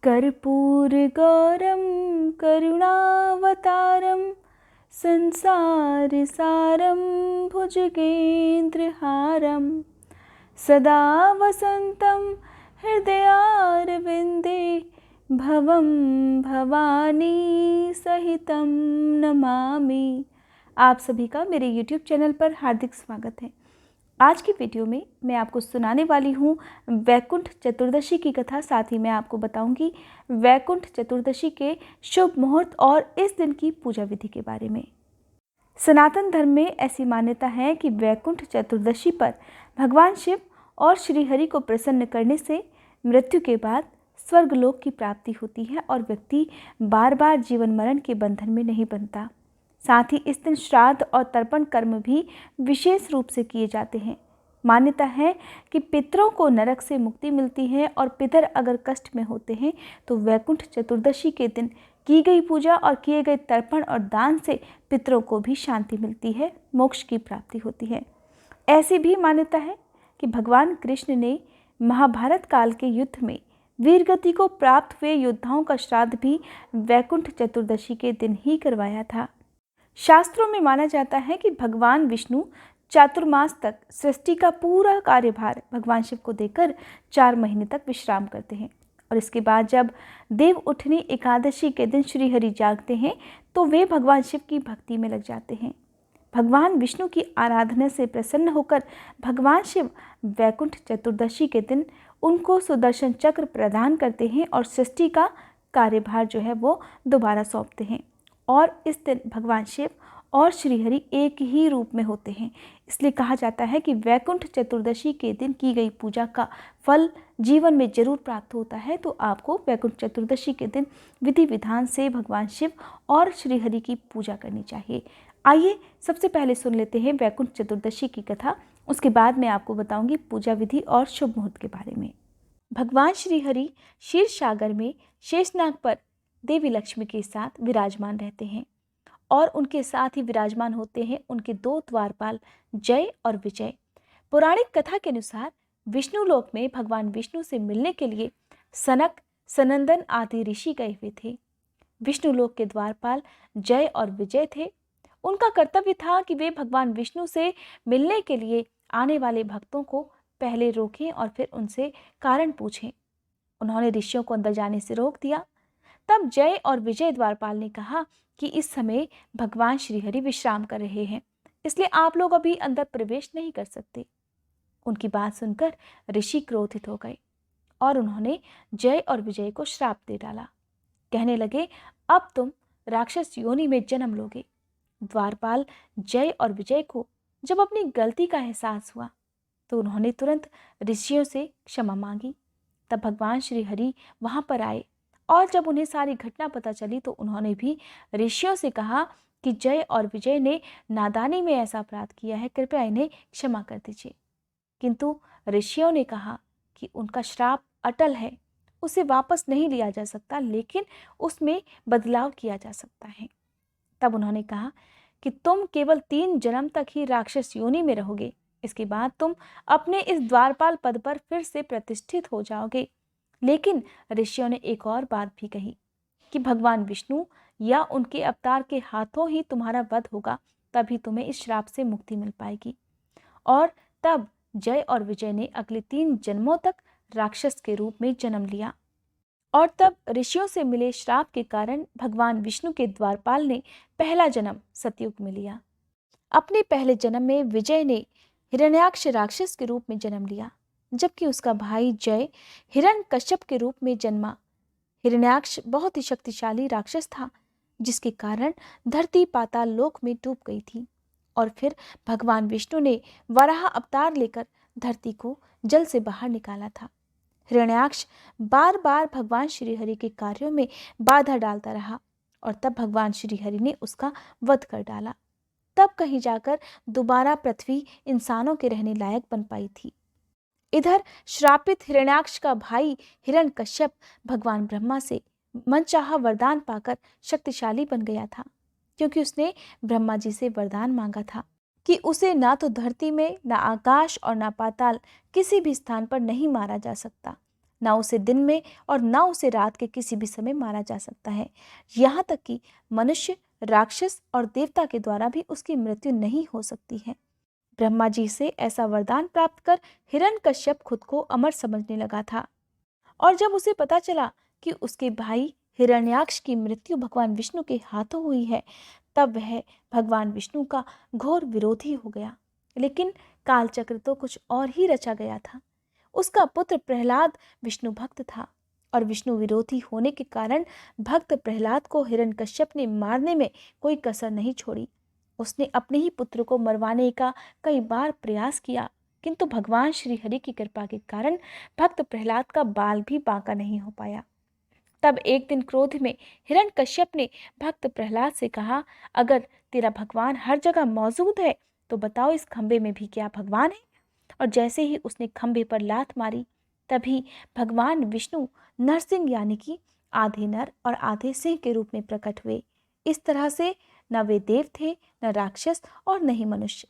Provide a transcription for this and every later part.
कर्पूरगौरं करुणावतारं संसारसारं भुजगेन्द्रहारं सदा वसन्तं हृदयारविन्दे भवं भवानी सहितं नमामि। आप सभी का मेरे YouTube चैनल पर हार्दिक स्वागत है। आज की वीडियो में मैं आपको सुनाने वाली हूँ वैकुंठ चतुर्दशी की कथा। साथ ही मैं आपको बताऊंगी वैकुंठ चतुर्दशी के शुभ मुहूर्त और इस दिन की पूजा विधि के बारे में। सनातन धर्म में ऐसी मान्यता है कि वैकुंठ चतुर्दशी पर भगवान शिव और श्री हरि को प्रसन्न करने से मृत्यु के बाद स्वर्गलोक की प्राप्ति होती है और व्यक्ति बार बार जीवन मरण के बंधन में नहीं बनता। साथ ही इस दिन श्राद्ध और तर्पण कर्म भी विशेष रूप से किए जाते हैं। मान्यता है कि पितरों को नरक से मुक्ति मिलती है और पितर अगर कष्ट में होते हैं तो वैकुंठ चतुर्दशी के दिन की गई पूजा और किए गए तर्पण और दान से पितरों को भी शांति मिलती है, मोक्ष की प्राप्ति होती है। ऐसी भी मान्यता है कि भगवान कृष्ण ने महाभारत काल के युद्ध में वीरगति को प्राप्त हुए योद्धाओं का श्राद्ध भी वैकुंठ चतुर्दशी के दिन ही करवाया था। शास्त्रों में माना जाता है कि भगवान विष्णु चातुर्मास तक सृष्टि का पूरा कार्यभार भगवान शिव को देकर 4 महीने तक विश्राम करते हैं और इसके बाद जब देव उठनी एकादशी के दिन श्री हरि जागते हैं तो वे भगवान शिव की भक्ति में लग जाते हैं। भगवान विष्णु की आराधना से प्रसन्न होकर भगवान शिव वैकुंठ चतुर्दशी के दिन उनको सुदर्शन चक्र प्रदान करते हैं और सृष्टि का कार्यभार जो है वो दोबारा सौंपते हैं। और इस दिन भगवान शिव और श्रीहरि एक ही रूप में होते हैं। इसलिए कहा जाता है कि वैकुंठ चतुर्दशी के दिन की गई पूजा का फल जीवन में जरूर प्राप्त होता है। तो आपको वैकुंठ चतुर्दशी के दिन विधि विधान से भगवान शिव और श्रीहरि की पूजा करनी चाहिए। आइए सबसे पहले सुन लेते हैं वैकुंठ चतुर्दशी की कथा। उसके बाद मैं आपको बताऊंगी पूजा विधि और शुभ मुहूर्त के बारे में। भगवान श्रीहरि क्षीर सागर में शेषनाग पर देवी लक्ष्मी के साथ विराजमान रहते हैं और उनके साथ ही विराजमान होते हैं उनके 2 द्वारपाल जय और विजय। पौराणिक कथा के अनुसार विष्णु लोक में भगवान विष्णु से मिलने के लिए सनक, सनंदन आदि ऋषि गए हुए थे। विष्णु लोक के द्वारपाल जय और विजय थे। उनका कर्तव्य था कि वे भगवान विष्णु से मिलने के लिए आने वाले भक्तों को पहले रोकें और फिर उनसे कारण पूछें। उन्होंने ऋषियों को अंदर जाने से रोक दिया। तब जय और विजय द्वारपाल ने कहा कि इस समय भगवान श्रीहरि विश्राम कर रहे हैं, इसलिए आप लोग अभी अंदर प्रवेश नहीं कर सकते। उनकी बात सुनकर ऋषि क्रोधित हो गए और उन्होंने जय और विजय को श्राप दे डाला। कहने लगे, अब तुम राक्षस योनि में जन्म लोगे। द्वारपाल जय और विजय को जब अपनी गलती का एहसास हुआ तो उन्होंने तुरंत ऋषियों से क्षमा मांगी। तब भगवान श्रीहरि वहां पर आए और जब उन्हें सारी घटना पता चली तो उन्होंने भी ऋषियों से कहा कि जय और विजय ने नादानी में ऐसा अपराध किया है, कृपया इन्हें क्षमा कर दीजिए। किंतु ऋषियों ने कहा कि उनका श्राप अटल है, उसे वापस नहीं लिया जा सकता, लेकिन उसमें बदलाव किया जा सकता है। तब उन्होंने कहा कि तुम केवल 3 जन्म तक ही राक्षस योनि में रहोगे, इसके बाद तुम अपने इस द्वारपाल पद पर फिर से प्रतिष्ठित हो जाओगे। लेकिन ऋषियों ने एक और बात भी कही कि भगवान विष्णु या उनके अवतार के हाथों ही तुम्हारा वध होगा, तभी तुम्हें इस श्राप से मुक्ति मिल पाएगी। और तब जय और विजय ने अगले 3 जन्मों तक राक्षस के रूप में जन्म लिया। और तब ऋषियों से मिले श्राप के कारण भगवान विष्णु के द्वारपाल ने पहला जन्म सतयुग में लिया। अपने पहले जन्म में विजय ने हिरण्याक्ष राक्षस के रूप में जन्म लिया, जबकि उसका भाई जय हिरण्यकश्यप के रूप में जन्मा। हिरण्याक्ष बहुत ही शक्तिशाली राक्षस था, जिसके कारण धरती पाताल लोक में डूब गई थी। और फिर भगवान विष्णु ने वराह अवतार लेकर धरती को जल से बाहर निकाला था। हिरण्याक्ष बार बार भगवान श्रीहरि के कार्यों में बाधा डालता रहा और तब भगवान श्रीहरि ने उसका वध कर डाला। तब कहीं जाकर दोबारा पृथ्वी इंसानों के रहने लायक बन पाई थी। इधर श्रापित हिरण्याक्ष का भाई हिरण्यकश्यप भगवान ब्रह्मा से मनचाहा वरदान पाकर शक्तिशाली बन गया था, क्योंकि उसने ब्रह्मा जी से वरदान मांगा था कि उसे ना तो धरती में, ना आकाश और ना पाताल किसी भी स्थान पर नहीं मारा जा सकता। ना उसे दिन में और ना उसे रात के किसी भी समय मारा जा सकता है। यहाँ तक कि मनुष्य, राक्षस और देवता के द्वारा भी उसकी मृत्यु नहीं हो सकती है। ब्रह्मा जी से ऐसा वरदान प्राप्त कर हिरण्यकश्यप खुद को अमर समझने लगा था, और जब उसे पता चला कि उसके भाई हिरण्याक्ष की मृत्यु भगवान विष्णु के हाथों हुई है, तब वह भगवान विष्णु का घोर विरोधी हो गया। लेकिन कालचक्र तो कुछ और ही रचा गया था। उसका पुत्र प्रहलाद विष्णु भक्त था, और विष्णु विरोधी होने के कारण भक्त प्रहलाद को हिरण्यकश्यप ने मारने में कोई कसर नहीं छोड़ी। उसने अपने ही पुत्र को मरवाने का कई बार प्रयास किया, किंतु भगवान श्री हरि की कृपा के कारण भक्त प्रहलाद का बाल भी बांका नहीं हो पाया। तब एक दिन क्रोध में हिरण्यकश्यप ने भक्त प्रहलाद से कहा, अगर तेरा भगवान हर जगह मौजूद है तो बताओ इस खंबे में भी क्या भगवान है? और जैसे ही उसने खंबे पर लात मारी, तभी भगवान विष्णु नरसिंह यानी कि आधे नर और आधे सिंह के रूप में प्रकट हुए। इस तरह से न वे देव थे, न राक्षस और न ही मनुष्य।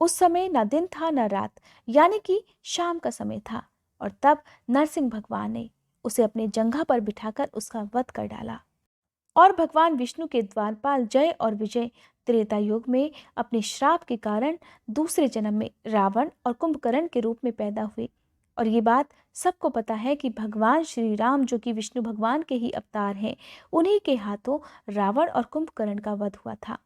उस समय न दिन था न रात, यानी कि शाम का समय था, और तब नरसिंह भगवान ने उसे अपने जंघा पर बिठाकर उसका वध कर डाला। और भगवान विष्णु के द्वारपाल जय और विजय त्रेता युग में अपने श्राप के कारण दूसरे जन्म में रावण और कुंभकर्ण के रूप में पैदा हुए। और ये बात सबको पता है कि भगवान श्री राम, जो कि विष्णु भगवान के ही अवतार हैं, उन्हीं के हाथों रावण और कुंभकर्ण का वध हुआ था।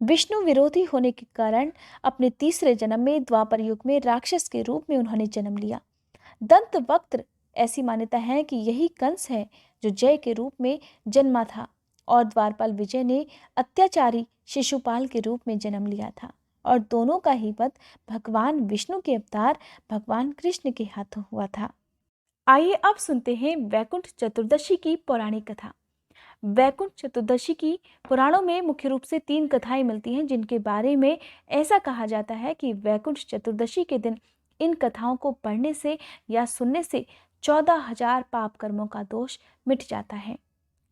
विष्णु विरोधी होने के कारण अपने तीसरे जन्म में द्वापर युग में राक्षस के रूप में उन्होंने जन्म लिया। दंत वक्त्र, ऐसी मान्यता है कि यही कंस है जो जय के रूप में जन्मा था, और द्वारपाल विजय ने अत्याचारी शिशुपाल के रूप में जन्म लिया था, और दोनों का ही वध भगवान विष्णु के अवतार भगवान कृष्ण के हाथों हुआ था। आइए अब सुनते हैं वैकुंठ चतुर्दशी की पौराणिक कथा। वैकुंठ चतुर्दशी की पुराणों में मुख्य रूप से 3 कथाएं मिलती हैं, जिनके बारे में ऐसा कहा जाता है कि वैकुंठ चतुर्दशी के दिन इन कथाओं को पढ़ने से या सुनने से 14,000 पाप कर्मों का दोष मिट जाता है।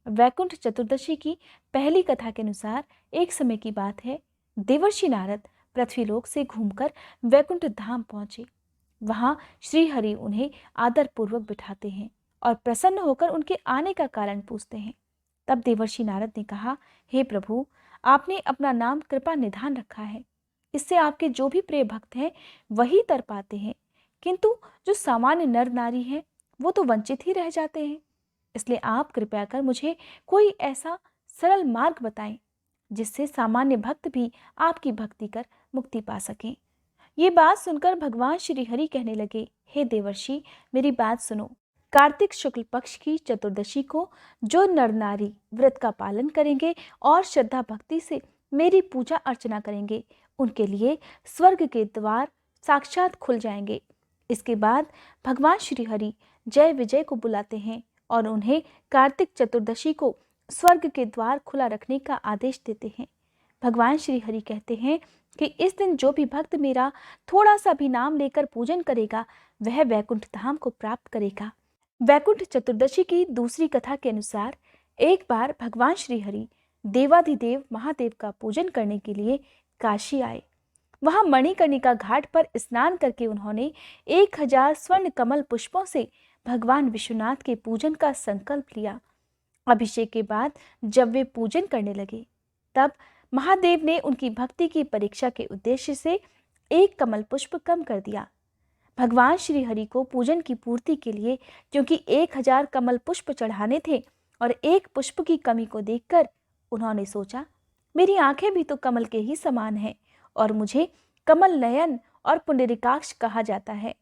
वैकुंठ चतुर्दशी की पहली कथा के अनुसार एक समय की बात है, देवर्षि नारद पृथ्वीलोक से घूमकर वैकुंठ धाम पहुंचे। वहां श्री हरि उन्हें आदर पूर्वक बिठाते हैं और प्रसन्न होकर उनके आने का कारण पूछते हैं। तब देवर्षि नारद ने कहा, हे प्रभु, आपने अपना नाम कृपा निधान रखा है, इससे आपके जो भी प्रिय भक्त हैं वही तर पाते हैं, किंतु जो सामान्य नर नारी हैं वो तो वंचित ही रह जाते हैं। इसलिए आप कृपया कर मुझे कोई ऐसा सरल मार्ग बताएं जिससे सामान्य भक्त भी आपकी भक्ति कर मुक्ति पा सकें। ये बात सुनकर भगवान श्री हरि कहने लगे, हे देवर्षि, मेरी बात सुनो। कार्तिक शुक्ल पक्ष की चतुर्दशी को जो नर नारी व्रत का पालन करेंगे और श्रद्धा भक्ति से मेरी पूजा अर्चना करेंगे, उनके लिए स्वर्ग के द्वार साक्षात खुल जाएंगे। इसके बाद भगवान श्री हरि जय विजय को बुलाते हैं और उन्हें कार्तिक चतुर्दशी को स्वर्ग के द्वार खुला रखने का आदेश देते हैं। भगवान श्री हरि कहते हैं कि इस दिन जो भी भक्त मेरा थोड़ा सा भी नाम लेकर पूजन करेगा, वह वैकुंठ धाम को प्राप्त करेगा। वैकुंठ चतुर्दशी की दूसरी कथा के अनुसार एक बार भगवान श्री हरि देवाधिदेव महादेव का पूजन करने के लिए काशी आए। वहां मणिकर्णिका घाट पर स्नान करके उन्होंने 1000 स्वर्ण कमल पुष्पों से भगवान विश्वनाथ के पूजन का संकल्प लिया। अभिषेक के बाद जब वे पूजन करने लगे, तब महादेव ने उनकी भक्ति की परीक्षा के उद्देश्य से एक कमल पुष्प कम कर दिया। भगवान श्री हरि को पूजन की पूर्ति के लिए क्योंकि 1000 कमल पुष्प चढ़ाने थे और एक पुष्प की कमी को देखकर उन्होंने सोचा, मेरी आंखें भी तो कमल के ही समान हैं और मुझे कमल नयन और पुंडरीकाक्ष कहा जाता है।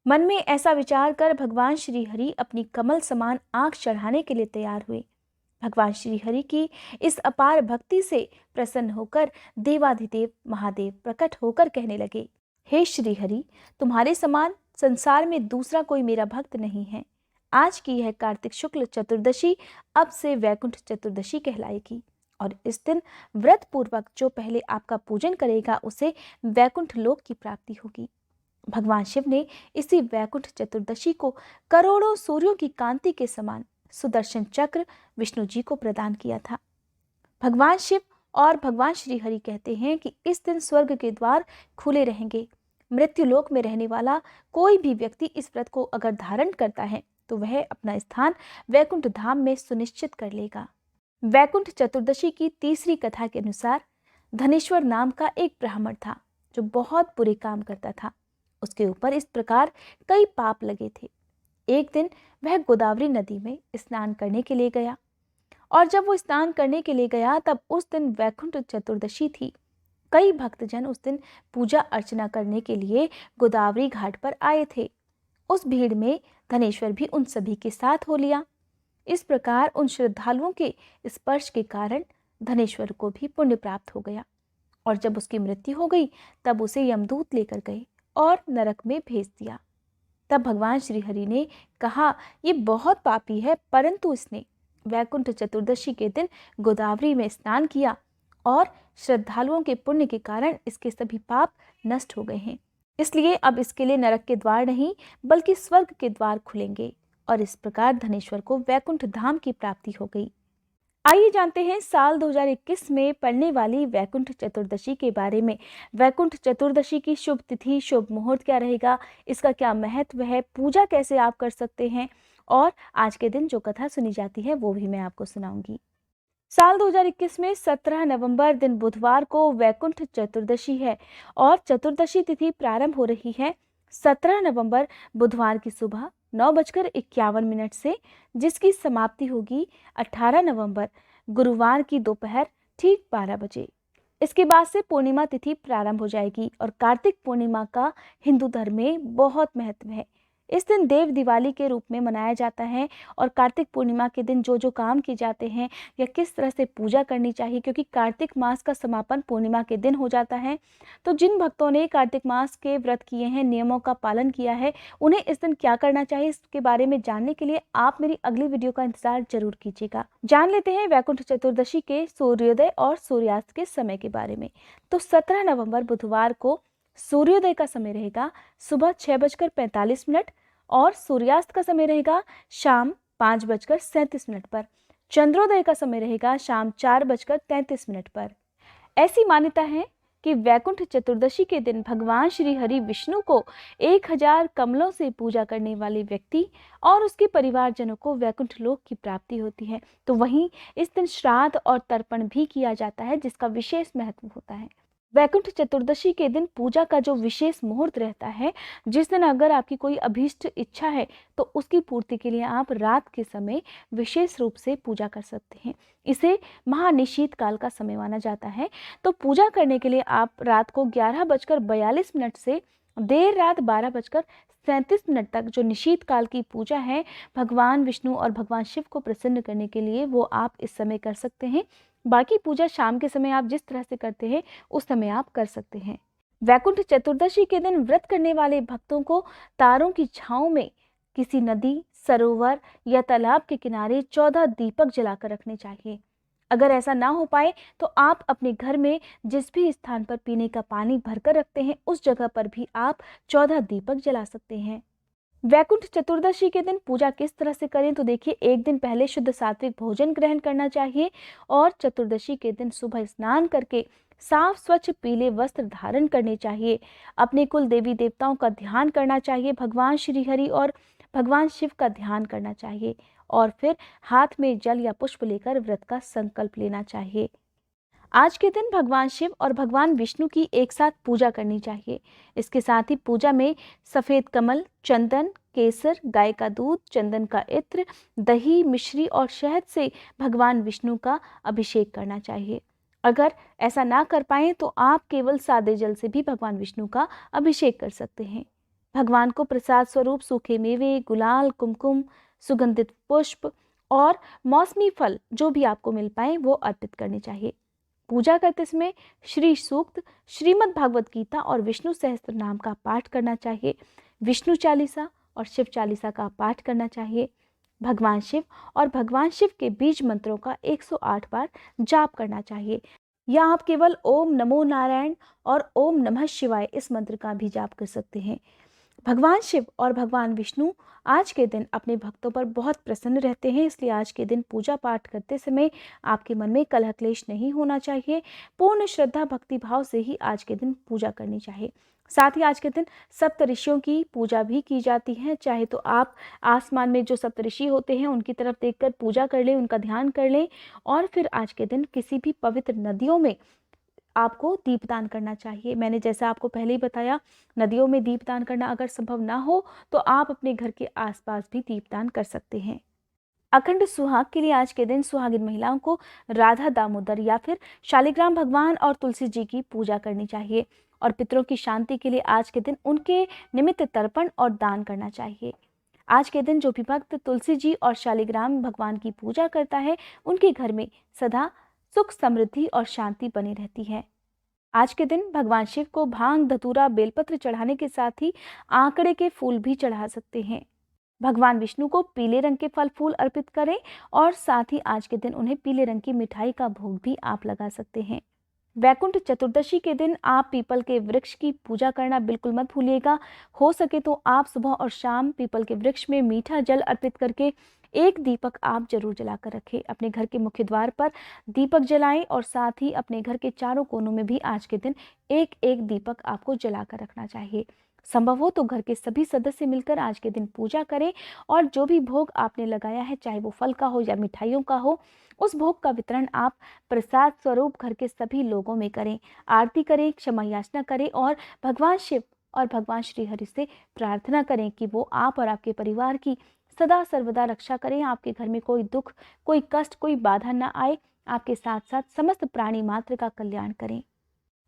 मन में ऐसा विचार कर भगवान श्री हरि अपनी कमल समान आंख चढ़ाने के लिए तैयार हुए। भगवान श्री हरि की इस अपार भक्ति से प्रसन्न होकर देवाधिदेव महादेव प्रकट होकर कहने लगे, हे श्री हरि, तुम्हारे समान संसार में दूसरा कोई मेरा भक्त नहीं है। आज की यह कार्तिक शुक्ल चतुर्दशी अब से वैकुंठ चतुर्दशी कहलाएगी और इस दिन व्रत पूर्वक जो पहले आपका पूजन करेगा उसे वैकुंठ लोक की प्राप्ति होगी। भगवान शिव ने इसी वैकुंठ चतुर्दशी को करोड़ों सूर्यों की कांति के समान सुदर्शन चक्र विष्णु जी को प्रदान किया था। भगवान शिव और भगवान श्री हरि कहते हैं कि इस दिन स्वर्ग के द्वार खुले रहेंगे, मृत्युलोक में रहने वाला कोई भी व्यक्ति इस व्रत को अगर धारण करता है तो वह अपना स्थान वैकुंठ धाम में सुनिश्चित कर लेगा। वैकुंठ चतुर्दशी की तीसरी कथा के अनुसार धनेश्वर नाम का एक ब्राह्मण था जो बहुत बुरे काम करता था। उसके ऊपर इस प्रकार कई पाप लगे थे। एक दिन वह गोदावरी नदी में स्नान करने के लिए गया और जब वो स्नान करने के लिए गया तब उस दिन वैकुंठ चतुर्दशी थी। कई भक्तजन उस दिन पूजा अर्चना करने के लिए गोदावरी घाट पर आए थे। उस भीड़ में धनेश्वर भी उन सभी के साथ हो लिया। इस प्रकार उन श्रद्धालुओं के स्पर्श के कारण धनेश्वर को भी पुण्य प्राप्त हो गया और जब उसकी मृत्यु हो गई तब उसे यमदूत लेकर गए और नरक में भेज दिया। तब भगवान श्री हरि ने कहा, ये बहुत पापी है, परंतु इसने वैकुंठ चतुर्दशी के दिन गोदावरी में स्नान किया और श्रद्धालुओं के पुण्य के कारण इसके सभी पाप नष्ट हो गए हैं। इसलिए अब इसके लिए नरक के द्वार नहीं बल्कि स्वर्ग के द्वार खुलेंगे और इस प्रकार धनेश्वर को वैकुंठ धाम की प्राप्ति हो गई। आइए जानते हैं साल 2021 में पड़ने वाली वैकुंठ चतुर्दशी के बारे में। वैकुंठ चतुर्दशी की शुभ तिथि, शुभ मुहूर्त क्या रहेगा, इसका क्या महत्व है, पूजा कैसे आप कर सकते हैं और आज के दिन जो कथा सुनी जाती है वो भी मैं आपको सुनाऊंगी। साल 2021 में 17 नवंबर दिन बुधवार को वैकुंठ चतुर्दशी है और चतुर्दशी तिथि प्रारंभ हो रही है 17 नवंबर बुधवार की सुबह 9:51 से, जिसकी समाप्ति होगी 18 नवंबर गुरुवार की दोपहर ठीक 12 बजे। इसके बाद से पूर्णिमा तिथि प्रारंभ हो जाएगी और कार्तिक पूर्णिमा का हिंदू धर्म में बहुत महत्व है। इस दिन देव दिवाली के रूप में मनाया जाता है और कार्तिक पूर्णिमा के दिन जो जो काम किए जाते हैं या किस तरह से पूजा करनी चाहिए, क्योंकि कार्तिक मास का समापन पूर्णिमा के दिन हो जाता है। तो जिन भक्तों ने कार्तिक मास के व्रत किए हैं, नियमों का पालन किया है, उन्हें इस दिन क्या करना चाहिए इसके बारे में जानने के लिए आप मेरी अगली वीडियो का इंतजार जरूर कीजिएगा। जान लेते हैं वैकुंठ चतुर्दशी के सूर्योदय और सूर्यास्त के समय के बारे में। तो 17 नवंबर बुधवार को सूर्योदय का समय रहेगा सुबह 6:45 और सूर्यास्त का समय रहेगा शाम 5:37 पर। चंद्रोदय का समय रहेगा शाम 4:33 पर। ऐसी मान्यता है कि वैकुंठ चतुर्दशी के दिन भगवान श्री हरि विष्णु को 1000 कमलों से पूजा करने वाले व्यक्ति और उसके परिवारजनों को वैकुंठ लोक की प्राप्ति होती है। तो वहीं इस दिन श्राद्ध और तर्पण भी किया जाता है जिसका विशेष महत्व होता है। वैकुंठ चतुर्दशी के दिन पूजा का जो विशेष मुहूर्त रहता है, जिस दिन अगर आपकी कोई अभीष्ट इच्छा है तो उसकी पूर्ति के लिए आप रात के समय विशेष रूप से पूजा कर सकते हैं। इसे महानिशीत काल का समय माना जाता है। तो पूजा करने के लिए आप रात को 11:42 से देर रात 12:37 तक जो निशीत काल की पूजा है भगवान विष्णु और भगवान शिव को प्रसन्न करने के लिए, वो आप इस समय कर सकते हैं। बाकी पूजा शाम के समय आप जिस तरह से करते हैं उस समय आप कर सकते हैं। वैकुंठ चतुर्दशी के दिन व्रत करने वाले भक्तों को तारों की छांव में किसी नदी, सरोवर या तालाब के किनारे 14 दीपक जलाकर रखने चाहिए। अगर ऐसा ना हो पाए तो आप अपने घर में जिस भी स्थान पर पीने का पानी भरकर रखते हैं उस जगह पर भी आप 14 दीपक जला सकते हैं। वैकुंठ चतुर्दशी के दिन पूजा किस तरह से करें, तो देखिए, एक दिन पहले शुद्ध सात्विक भोजन ग्रहण करना चाहिए और चतुर्दशी के दिन सुबह स्नान करके साफ स्वच्छ पीले वस्त्र धारण करने चाहिए। अपने कुल देवी देवताओं का ध्यान करना चाहिए, भगवान श्री हरि और भगवान शिव का ध्यान करना चाहिए और फिर हाथ में जल या पुष्प लेकर व्रत का संकल्प लेना चाहिए। आज के दिन भगवान शिव और भगवान विष्णु की एक साथ पूजा करनी चाहिए। इसके साथ ही पूजा में सफ़ेद कमल, चंदन, केसर, गाय का दूध, चंदन का इत्र, दही, मिश्री और शहद से भगवान विष्णु का अभिषेक करना चाहिए। अगर ऐसा ना कर पाएं तो आप केवल सादे जल से भी भगवान विष्णु का अभिषेक कर सकते हैं। भगवान को प्रसाद स्वरूप सूखे मेवे, गुलाल, कुमकुम, सुगंधित पुष्प और मौसमी फल जो भी आपको मिल पाए वो अर्पित करने चाहिए। पूजा करते समय श्री सूक्त, श्रीमद् भागवत गीता और विष्णु सहस्त्र नाम का पाठ करना चाहिए। विष्णु चालीसा और शिव चालीसा का पाठ करना चाहिए। भगवान शिव और भगवान शिव के बीज मंत्रों का 108 बार जाप करना चाहिए या आप केवल ओम नमो नारायण और ओम नमः शिवाय इस मंत्र का भी जाप कर सकते हैं। भगवान शिव और भगवान विष्णु आज के दिन अपने भक्तों पर बहुत प्रसन्न रहते हैं, इसलिए आज के दिन पूजा पाठ करते समय आपके मन में कलह क्लेश नहीं होना चाहिए। पूर्ण श्रद्धा भक्ति भाव से ही आज के दिन पूजा करनी चाहिए। साथ ही आज के दिन सप्तऋषियों की पूजा भी की जाती है। चाहे तो आप आसमान में जो सप्तऋषि होते हैं उनकी तरफ देखकर पूजा कर लें, उनका ध्यान कर लें, और फिर आज के दिन किसी भी पवित्र नदियों में आपको दीपदान करना चाहिए। मैंने जैसा आपको पहले ही बताया, नदियों में दीपदान करना अगर संभव ना हो तो आप अपने घर के आसपास भी दीपदान कर सकते हैं। अखंड सुहाग के लिए आज के दिन सुहागिन महिलाओं को राधा दामोदर या फिर शालिग्राम भगवान और तुलसी जी की पूजा करनी चाहिए, और पितरों की शांति के लिए आज के दिन उनके निमित्त तर्पण और दान करना चाहिए। आज के दिन जो भी भक्त तुलसी जी और शालिग्राम भगवान की पूजा करता है, उनके घर में सदा सुख समृद्धि और शांति बनी रहती है। आज के दिन भगवान शिव को भांग, धतूरा, बेलपत्र चढ़ाने के साथ ही आंकड़े के फूल भी चढ़ा सकते हैं। भगवान विष्णु को पीले रंग के फल फूल अर्पित करें, और साथ ही आज के दिन उन्हें पीले रंग की मिठाई का भोग भी आप लगा सकते हैं। वैकुंठ चतुर्दशी के दिन आप पीपल के वृक्ष की पूजा करना बिल्कुल मत भूलिएगा। हो सके तो आप सुबह और शाम पीपल के वृक्ष में मीठा जल अर्पित करके एक दीपक आप जरूर जलाकर रखें। अपने घर के मुख्य द्वार पर दीपक जलाएं, और साथ ही अपने घर के चारों कोनों में भी आज के दिन एक एक दीपक आपको जलाकर रखना चाहिए। संभव हो तो घर के सभी सदस्य मिलकर आज के दिन पूजा करें, और जो भी भोग आपने लगाया है, चाहे वो फल का हो या मिठाइयों का हो, उस भोग का वितरण आप प्रसाद स्वरूप घर के सभी लोगों में करें। आरती करें, क्षमा याचना करें, और भगवान शिव और भगवान श्री हरि से प्रार्थना करें कि वो आप और आपके परिवार की सदा सर्वदा रक्षा करें। आपके घर में कोई दुख, कोई कष्ट, कोई बाधा न आए। आपके साथ साथ समस्त प्राणी मात्र का कल्याण करें।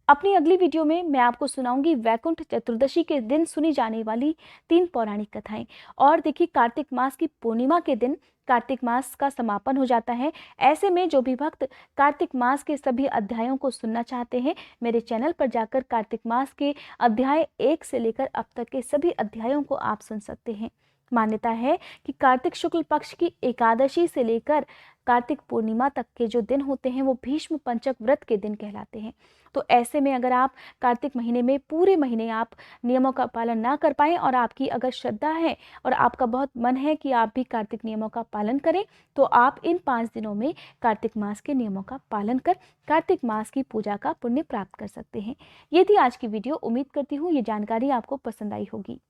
अपनी अगली वीडियो में मैं आपको सुनाऊंगी वैकुंठ चतुर्दशी के दिन सुनी जाने वाली 3 पौराणिक कथाएं। और देखिए, कार्तिक मास की पूर्णिमा के दिन कार्तिक मास का समापन हो जाता है। ऐसे में जो भी भक्त कार्तिक मास के सभी अध्यायों को सुनना चाहते हैं, मेरे चैनल पर जाकर कार्तिक मास के अध्याय 1 से लेकर अब तक के सभी अध्यायों को आप सुन सकते हैं। मान्यता है कि कार्तिक शुक्ल पक्ष की एकादशी से लेकर कार्तिक पूर्णिमा तक के जो दिन होते हैं वो भीष्म पंचक व्रत के दिन कहलाते हैं। तो ऐसे में अगर आप कार्तिक महीने में पूरे महीने आप नियमों का पालन ना कर पाएं, और आपकी अगर श्रद्धा है और आपका बहुत मन है कि आप भी कार्तिक नियमों का पालन करें, तो आप इन 5 दिनों में कार्तिक मास के नियमों का पालन कर कार्तिक मास की पूजा का पुण्य प्राप्त कर सकते हैं। ये थी आज की वीडियो। उम्मीद करती हूँ ये जानकारी आपको पसंद आई होगी।